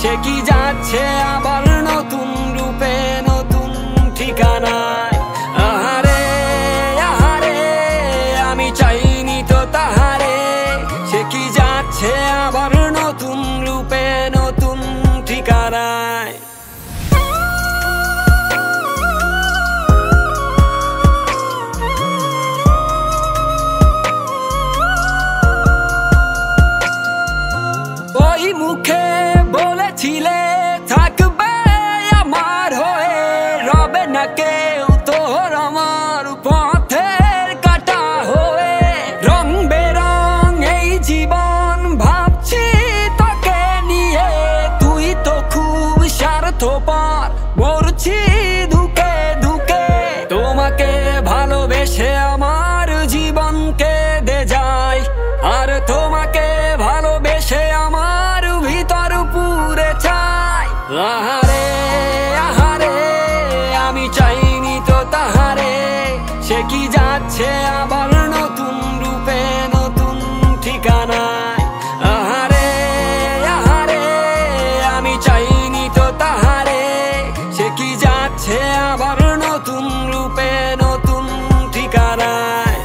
সে কি যাচ্ছে আবার নতুন রূপে নতুন ঠিকানায়। আহারে আহারে আমি চাইনি তো তাহারে, সে কি যাচ্ছে আবার নতুন রূপে নতুন ঠিকানায়। ওই মুখে বলেছিলে থাকবে আমার হয়ে, রবে না কেউ তোর আমার পথের কাটা হয়ে। রং বেরং এই জীবন ভাবছি তোকে নিয়ে, তুই তো খুব স্বার্থপর মরছি ধুকে ধুকে। তোমাকে ভালোবেসে আমার জীবন কেঁদে যায়, আর তোমাকে ভালোবেসে আমার ভিতর পুরে চাই। আহারে আহারে আমি চাইনি তো তাহারে, সে কি যাচ্ছে আবার নতুন রূপে নতুন ঠিকানায়। আহারে আহারে আমি চাইনি তো তাহারে, সে কি যাচ্ছে আবার নতুন রূপে নতুন ঠিকানায়।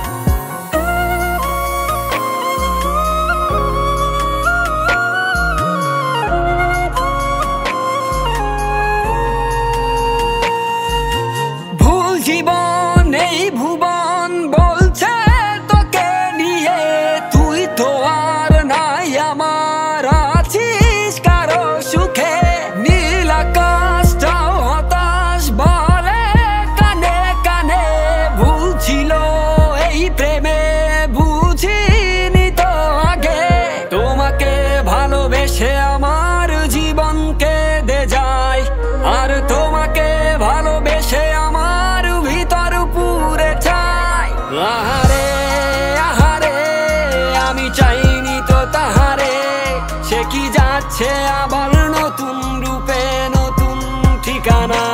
জীবন এই ভুবন বলছে তোকে নিয়ে, তুই তো আর নাই আমার, আছিস কারো সুখে। নীল আকাশটাও হতাশ বলে কানে কানে, ভুল ছিল এই প্রেমে বুঝিনি তো আগে। তোমাকে ভালোবেসে আমার জীবন কেঁদে যায়, আর তোমাকে ভালোবেসে আমার ভিতর পুরে চাই। আহারে আহারে আমি চাইনি তো তাহারে, সে কি যাচ্ছে আবার নতুন রূপে নতুন ঠিকানা।